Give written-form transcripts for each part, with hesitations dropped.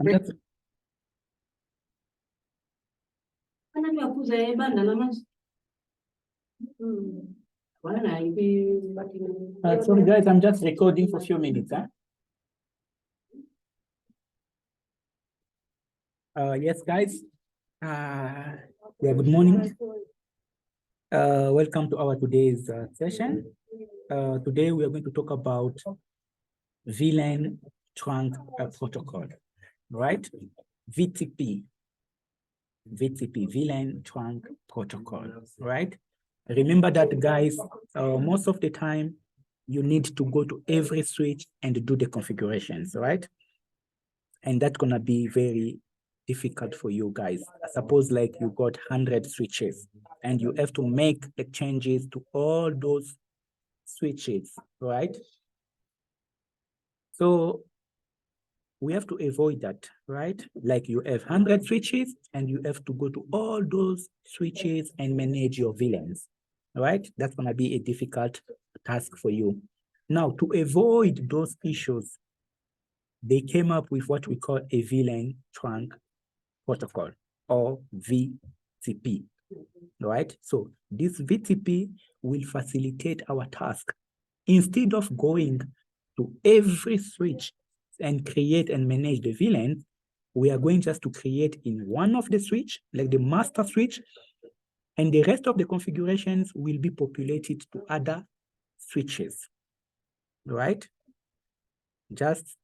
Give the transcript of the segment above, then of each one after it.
I'm just sorry guys, I'm just recording for a few minutes. Yes, guys. Yeah, good morning. Welcome to our today's session. Today we are going to talk about Vlan trunk protocol, right? VTP, Vlan trunk protocol, right? Remember that, guys, most of the time you need to go to every switch and do the configurations, right? And that's gonna be very difficult for you guys. Suppose like you got 100 switches and you have to make the changes to all those switches, right? So we have to avoid that, right? Like you have 100 switches and you have to go to all those switches and manage your VLANs, right? That's gonna be a difficult task for you. Now, to avoid those issues, they came up with what we call a VLAN trunk protocol, or VTP, right? So this VTP will facilitate our task. Instead of going to every switch and create and manage the VLAN, we are going just to create in one of the switch, like the master switch, and the rest of the configurations will be populated to other switches, right? Just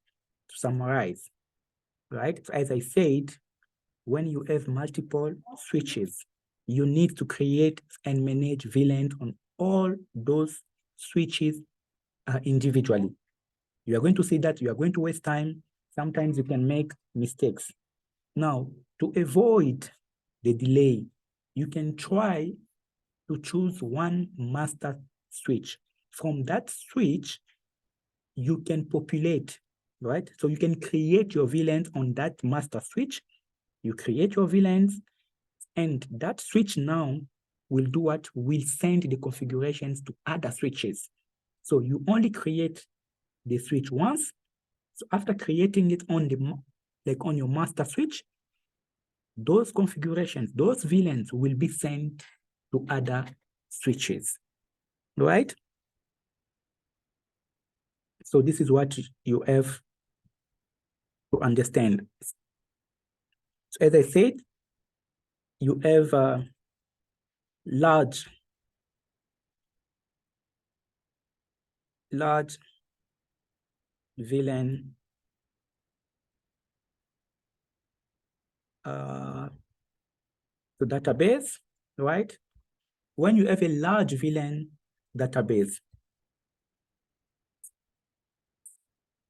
to summarize, right? So as I said, when you have multiple switches, you need to create and manage VLAN on all those switches individually. You are going to see that you are going to waste time. Sometimes you can make mistakes. Now, to avoid the delay, you can try to choose one master switch. From that switch, you can populate, right? So you can create your VLANs on that master switch. You create your VLANs, and that switch now will do what? Will send the configurations to other switches. So you only create the switch once. So after creating it on the, like on your master switch, those configurations, those VLANs will be sent to other switches, right? So this is what you have to understand. So as I said, you have a large VLAN to database, right? When you have a large VLAN database,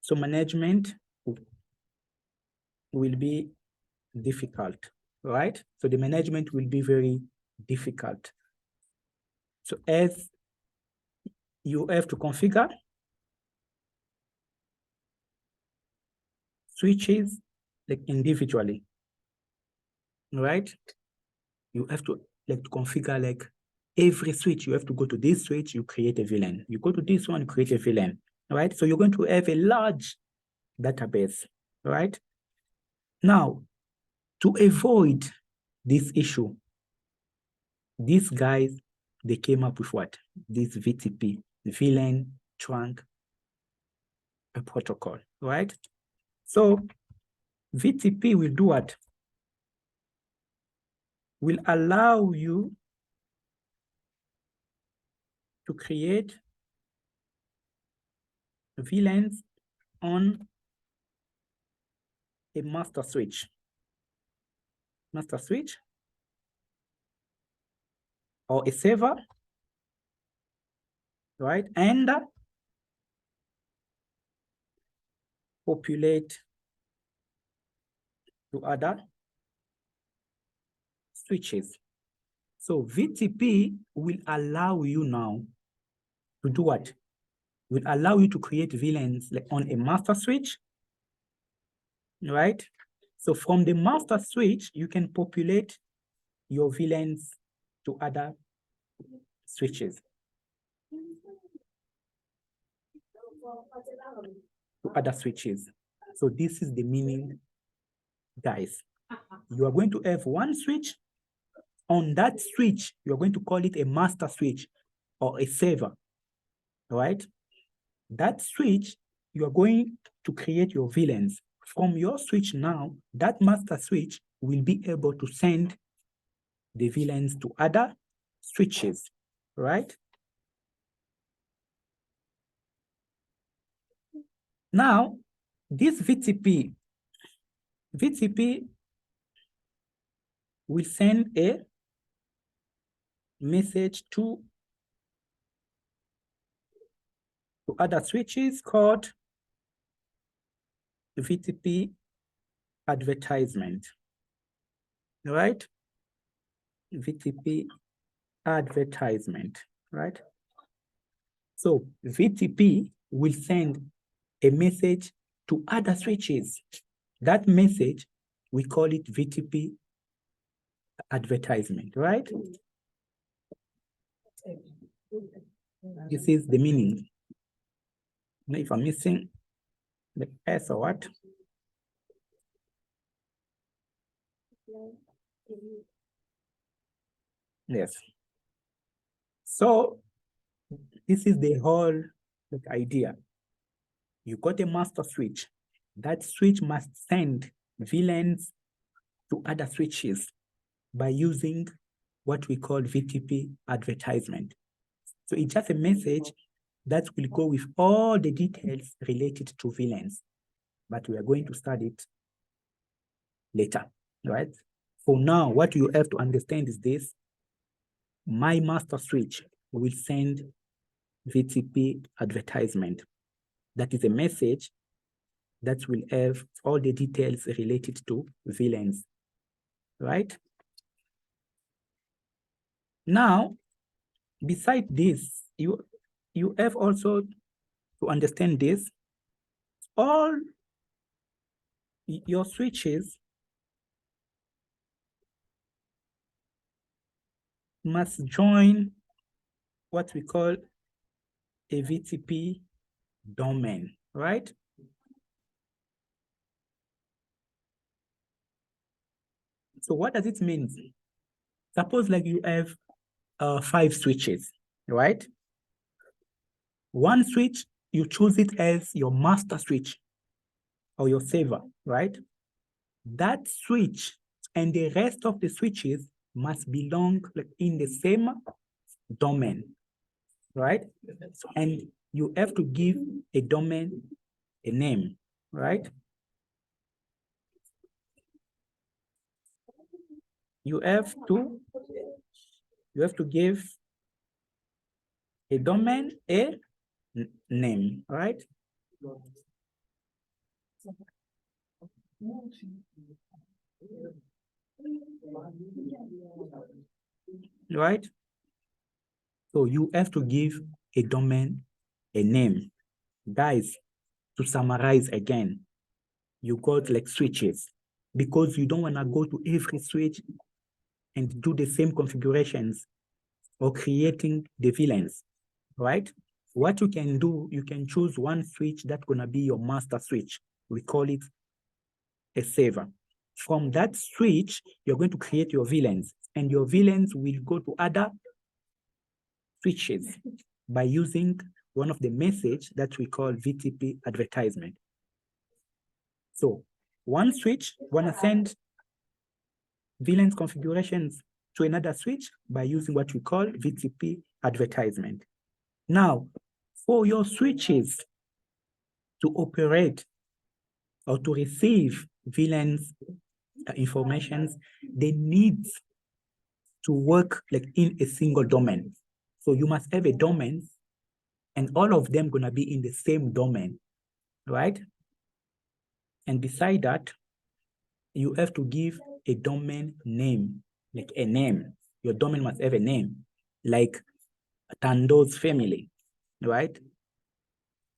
so management will be difficult, right? So the management will be very difficult. So as you have to configure switches like individually, right? You have to like configure like every switch. You have to go to this switch, you create a VLAN. You go to this one, create a VLAN, right? So you're going to have a large database, right? Now, to avoid this issue, these guys, they came up with what? This VTP, VLAN trunk protocol, right? So VTP will do what? Will allow you to create VLANs on a master switch. Or a server, right? And populate to other switches. So VTP will allow you now to do what? Will allow you to create VLANs like on a master switch, right? So from the master switch, you can populate your VLANs to other switches. So this is the meaning guys, you are going to have one switch. On that switch, you're going to call it a master switch or a saver, right? That switch, you are going to create your VLANs. From your switch now, that master switch will be able to send the VLANs to other switches, right? Now, this VTP will send a message to other switches called VTP advertisement, right? VTP advertisement, right? So VTP will send a message to other switches. That message, we call it VTP advertisement, right? This is the meaning. Now, if I'm missing the S or what? Yes. So this is the whole idea. You got a master switch. That switch must send VLANs to other switches by using what we call VTP advertisement. So it's just a message that will go with all the details related to VLANs, but we are going to study it later, right? For now, what you have to understand is this: my master switch will send VTP advertisement. That is a message that will have all the details related to VLANs, right? Now, beside this, you have also to understand this: all your switches must join what we call a VTP domain, right? So what does it mean? Suppose like you have 5 switches, right? One switch, you choose it as your master switch or your saver, right? That switch and the rest of the switches must belong in the same domain, right? And you have to give a domain a name, right? You have to give a domain a name, right? Right? So you have to give a domain a name. Guys, to summarize again, you got like switches, because you don't want to go to every switch and do the same configurations or creating the VLANs, right? What you can do, you can choose one switch that's going to be your master switch. We call it a saver. From that switch, you're going to create your VLANs, and your VLANs will go to other switches by using one of the message that we call VTP advertisement. So one switch want to send VLANs configurations to another switch by using what we call VTP advertisement. Now, for your switches to operate or to receive VLANs informations, they need to work like in a single domain. So you must have a domain, and all of them gonna be in the same domain, right? And beside that, you have to give a domain name, like a name. Your domain must have a name, like Tando's family, right?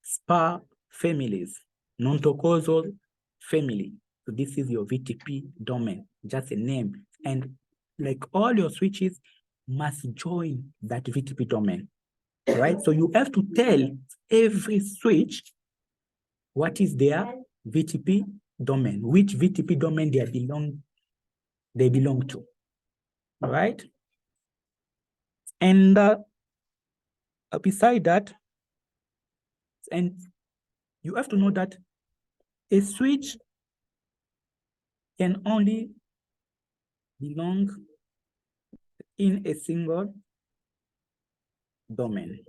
Spa families, non-tokozol family. So this is your VTP domain, just a name. And like all your switches must join that VTP domain, right? So you have to tell every switch what is their VTP domain, which VTP domain they belong to. All right. And beside that, and you have to know that a switch can only belong in a single domain,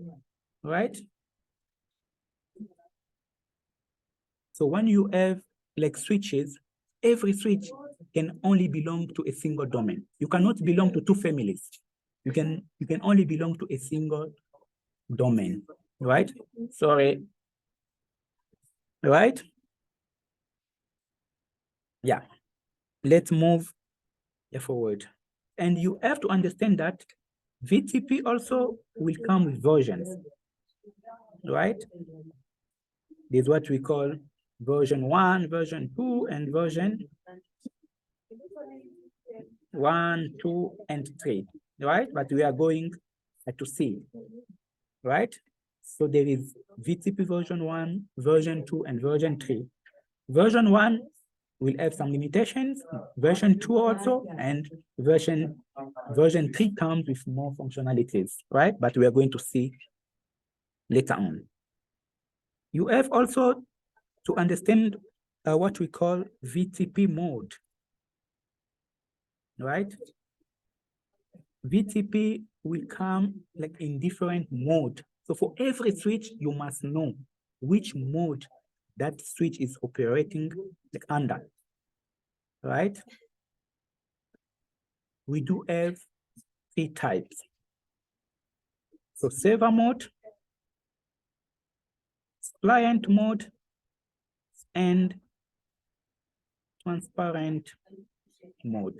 right? So when you have like switches, every switch can only belong to a single domain. You cannot belong to two families. You can only belong to a single domain, right? Sorry. Right? Yeah. Let's move forward. And you have to understand that VTP also will come with versions, right? There's what we call version 1, version 2, and version 1, 2, and 3, right? But we are going to see, right? So there is VTP version 1, version 2, and version 3. Version 1 will have some limitations, version 2 also, and version 3 comes with more functionalities, right? But we are going to see later on. You have also to understand what we call VTP mode, right? VTP will come like in different mode. So for every switch, you must know which mode that switch is operating like under, right? We do have 3 types. So server mode, client mode, and transparent mode.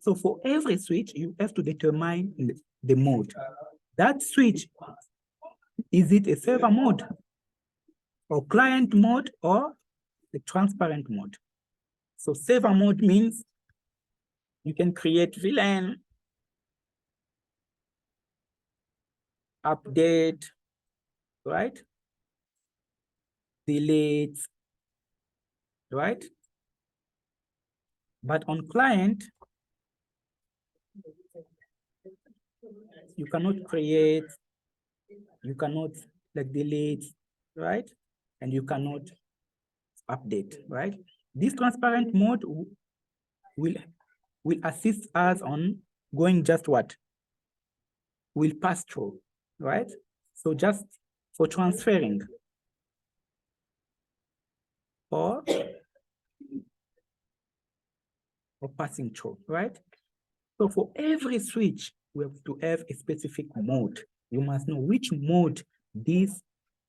So for every switch, you have to determine the mode. That switch, is it a server mode or client mode or the transparent mode? So server mode means you can create Vlan, update, right? Delete, right? But on client, you cannot create, you cannot like delete, right? And you cannot update, right? This transparent mode will assist us on going just what? Will pass through, right? So just for transferring or passing through, right? So for every switch, we have to have a specific mode. You must know which mode this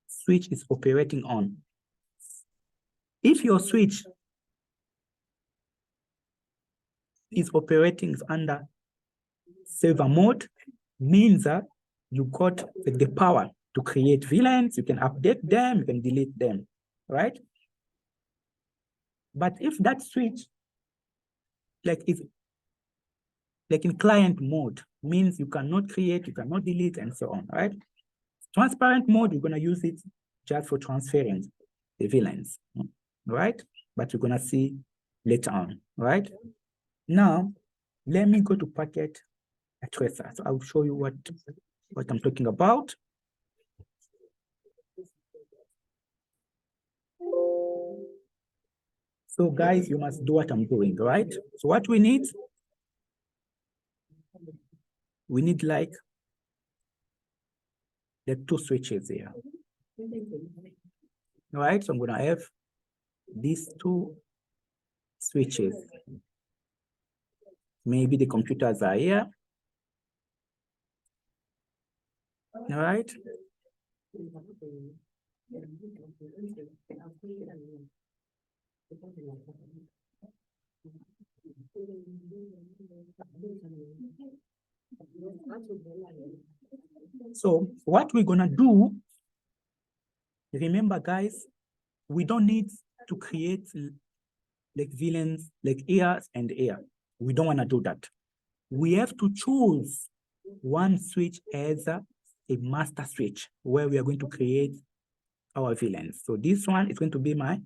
switch is operating on. If your switch is operating under server mode, means that you got the power to create VLANs, you can update them, you can delete them, right? But if that switch is like in client mode, means you cannot create, you cannot delete, and so on, right? Transparent mode, you're gonna use it just for transferring the VLANs, right? But you're gonna see later on, right? Now, let me go to packet tracer. So I'll show you what I'm talking about. So guys, you must do what I'm doing, right? So what we need like the 2 switches here. All right, so I'm gonna have these 2 switches. Maybe the computers are here. All right. So what we're gonna do, remember guys, we don't need to create like VLANs like here and here. We don't wanna do that. We have to choose one switch as a master switch where we are going to create our VLANs. So this one is going to be my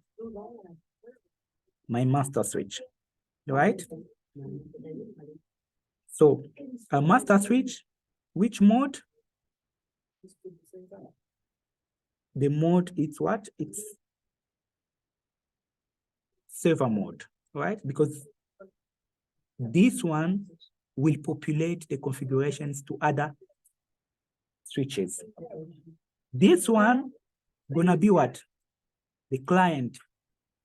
my master switch, right? So a master switch, which mode? The mode is what? It's server mode, right? Because this one will populate the configurations to other switches. This one gonna be what? The client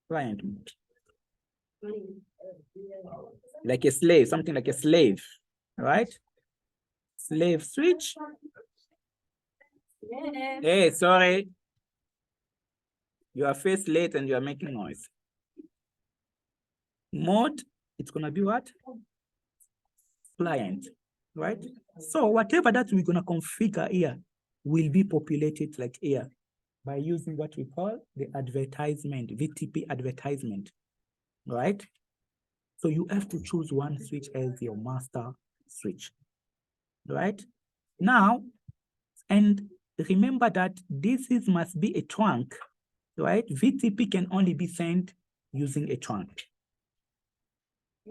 mode. Like a slave, something like a slave, right? Slave switch. Hey, sorry. You are first late and you are making noise. Mode, it's gonna be what? Client, right? So whatever that we're gonna configure here will be populated like here by using what we call the advertisement, VTP advertisement, right? So you have to choose one switch as your master switch, right? Now, and remember that this must be a trunk, right? VTP can only be sent using a trunk.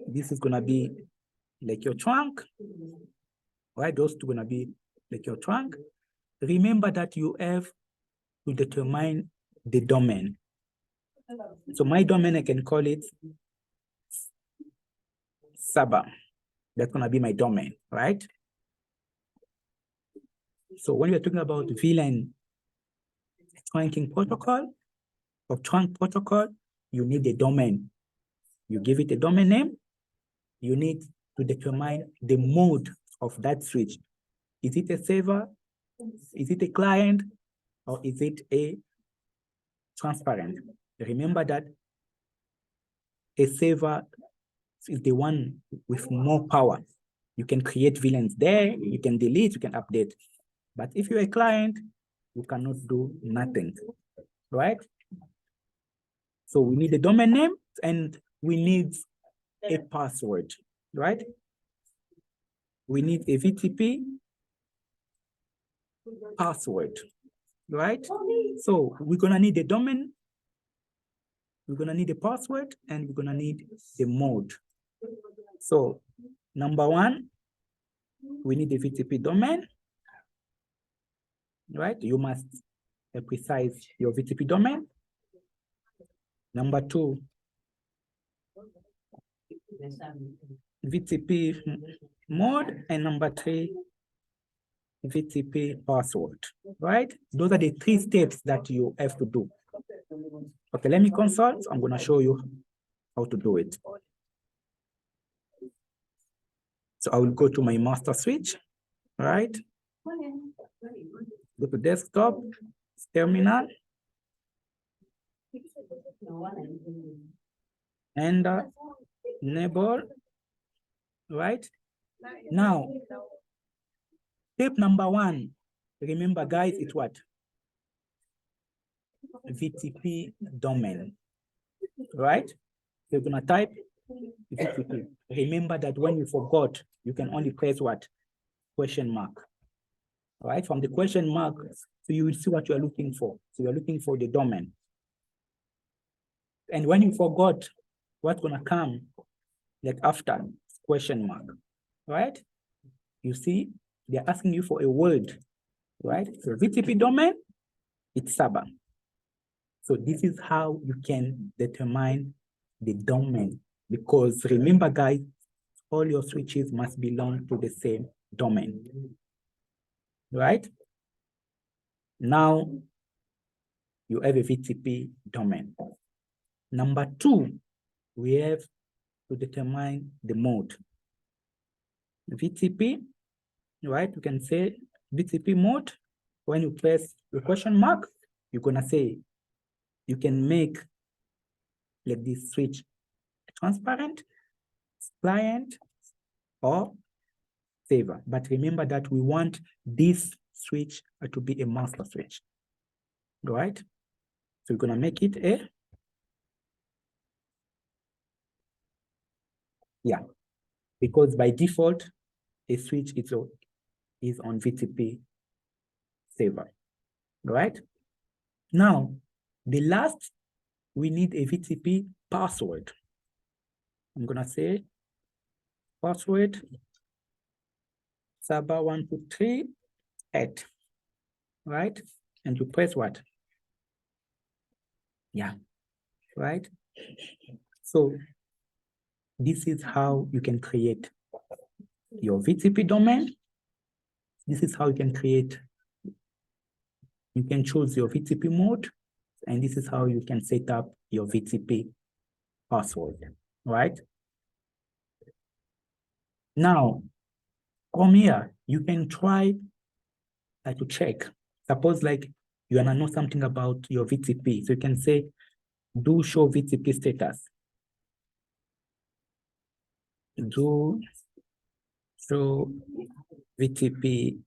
This is gonna be like your trunk, right? Those two gonna be like your trunk. Remember that you have to determine the domain. So my domain, I can call it Saba. That's gonna be my domain, right? So when you're talking about VLAN trunking protocol or trunk protocol, you need a domain. You give it a domain name. You need to determine the mode of that switch. Is it a server? Is it a client? Or is it a transparent? Remember that a server is the one with more power. You can create VLANs there, you can delete, you can update. But if you're a client, you cannot do nothing, right? So we need a domain name and we need a password, right? We need a VTP password, right? So we're gonna need a domain, we're gonna need a password, and we're gonna need the mode. So number one, we need a VTP domain, right? You must precise your VTP domain. Number two, VTP mode, and number three, VTP password, right? Those are the three steps that you have to do. Okay, let me consult. I'm gonna show you how to do it. So I will go to my master switch, right? Go to desktop, terminal, and enable, right? Now, step number one, remember guys, it's what? VTP domain, right? You're gonna type VTP. Remember that when you forgot, you can only press what? Question mark, right? From the question mark, so you will see what you're looking for. So you're looking for the domain. And when you forgot, what's gonna come like after question mark, right? You see, they're asking you for a word, right? So VTP domain, it's Saba. So this is how you can determine the domain, because remember guys, all your switches must belong to the same domain, right? Now you have a VTP domain. Number two, we have to determine the mode. VTP, right? You can say VTP mode. When you press the question mark, you're gonna say, you can make like this switch transparent, client, or saver. But remember that we want this switch to be a master switch, right? So we're gonna make it a, yeah, because by default, a switch is on VTP saver, right? Now, the last, we need a VTP password. I'm gonna say password server 123 8, right? And you press what? Yeah, right? So this is how you can create your VTP domain. This is how you can create, you can choose your VTP mode, and this is how you can set up your VTP password, right? Now, from here, you can try to check. Suppose like you wanna know something about your VTP. So you can say, do show VTP status. Do show VTP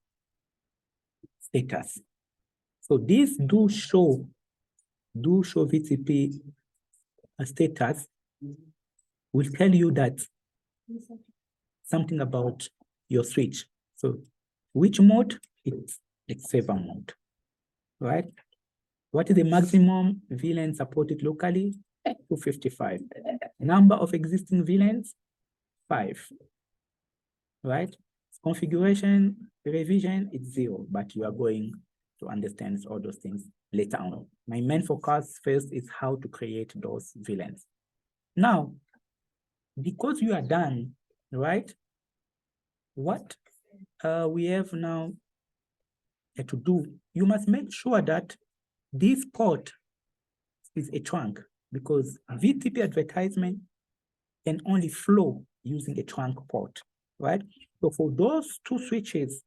status. So this do show VTP status will tell you that something about your switch. So which mode? It's saver mode, right? What is the maximum VLAN supported locally? 255. Number of existing VLANs? 5, right? Configuration, revision, it's 0, but you are going to understand all those things later on. My main focus first is how to create those VLANs. Now, because you are done, right? What we have now to do, you must make sure that this port is a trunk, because VTP advertisement can only flow using a trunk port, right? So for those two switches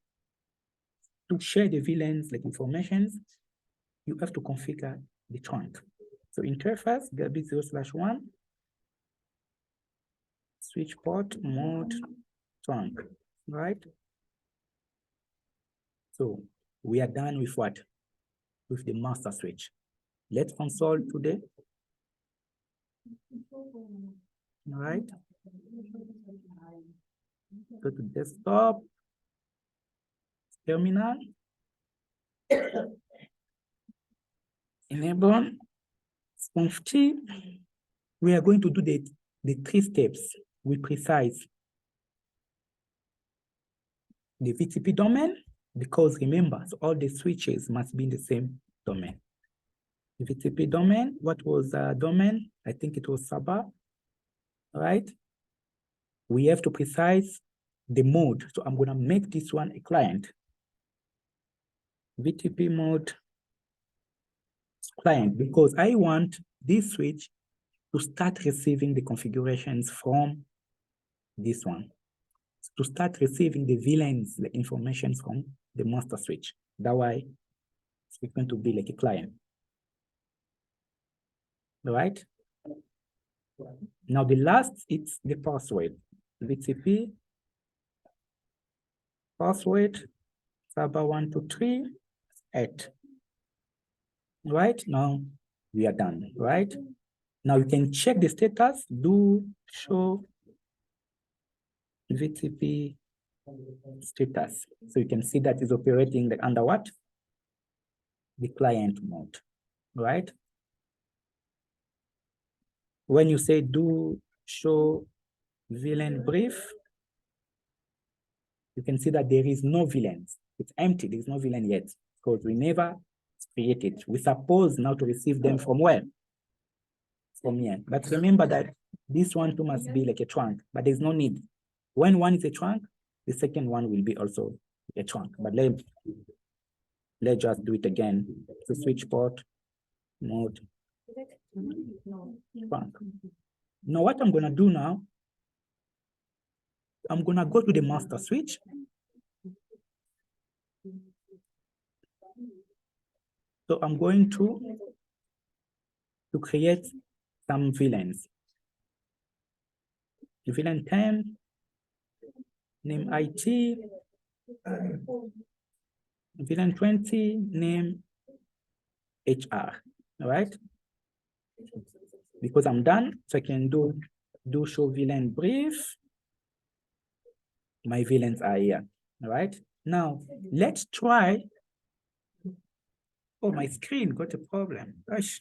to share the VLANs, like informations, you have to configure the trunk. So interface, gigabit 0/1, switch port, mode, trunk, right? So we are done with what? With the master switch. Let's console today. All right. Go to desktop, terminal, enable, conf-t. We are going to do the 3 steps. We precise the VTP domain, because remember, so all the switches must be in the same domain. The VTP domain, what was domain? I think it was server, right? We have to precise the mode. So I'm gonna make this one a client. VTP mode client, because I want this switch to start receiving the configurations from this one, to start receiving the VLANs, the information from the master switch. That way, it's going to be like a client. All right? Now the last, it's the password. VTP password server 123 8. Right? Now we are done, right? Now you can check the status, do show VTP status. So you can see that is operating under what? The client mode, right? When you say do show VLAN brief, you can see that there is no VLANs. It's empty, there is no VLAN yet, because we never created. We suppose now to receive them from where? From here. But remember that this one too must be like a trunk, but there's no need. When one is a trunk, the second one will be also a trunk. But let's just do it again. So switch port, mode, trunk. Now what I'm gonna do now, I'm gonna go to the master switch. So I'm going to create some VLANs. The VLAN 10, name IT, VLAN 20, name HR, all right? Because I'm done, so I can do show VLAN brief. My VLANs are here, all right? Now, let's try. Oh, my screen got a problem. Gosh.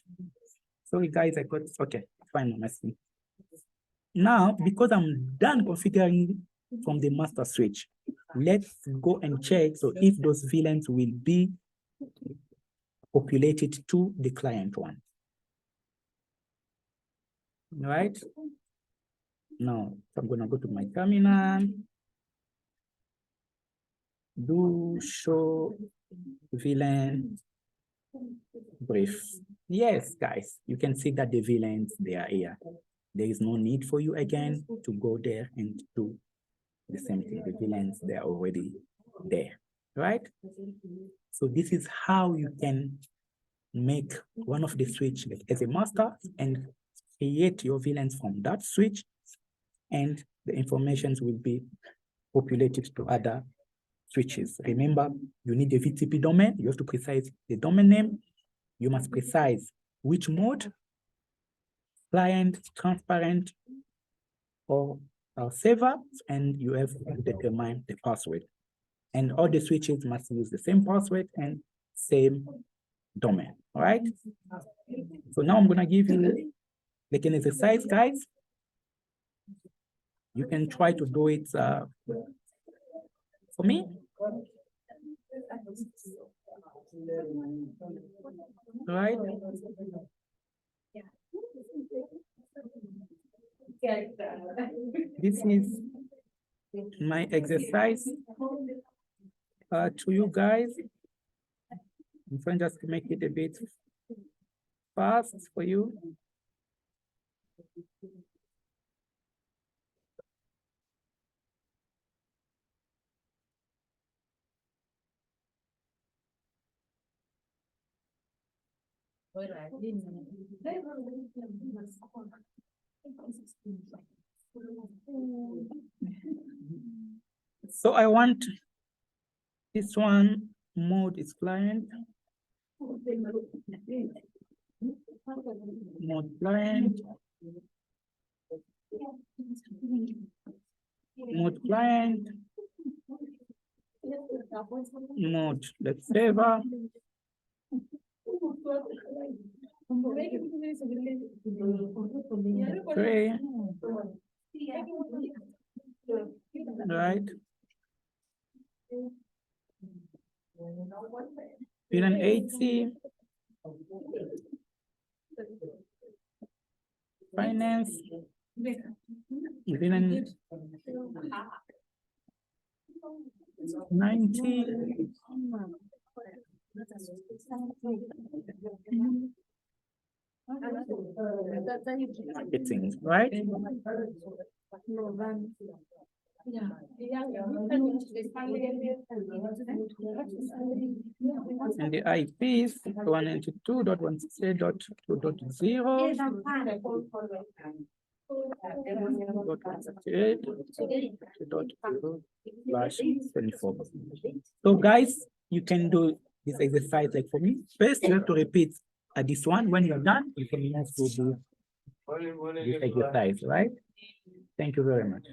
Sorry, guys, I got, okay, fine, my screen. Now, because I'm done configuring from the master switch, let's go and check so if those VLANs will be populated to the client one. All right. Now, so I'm gonna go to my terminal, do show VLAN brief. Yes, guys, you can see that the VLANs, they are here. There is no need for you again to go there and do the same thing. The VLANs, they are already there, right? So this is how you can make one of the switch as a master and create your VLANs from that switch, and the informations will be populated to other switches. Remember, you need a VTP domain. You have to precise the domain name. You must precise which mode, client, transparent, or server, and you have to determine the password. And all the switches must use the same password and same domain, all right? So now I'm gonna give you like an exercise, guys. You can try to do it for me. All right? This is my exercise to you guys. I'm trying just to make it a bit fast for you. So I want this one mode is client. Mode client. Mode client. Mode the server. Okay. Right. VLAN 80. Finance. VLAN 90. Marketing, right? And the IP is 192.168.2.0/24. So guys, you can do this exercise like for me. First, you have to repeat this one. When you're done, you can move to do this exercise, right? Thank you very much.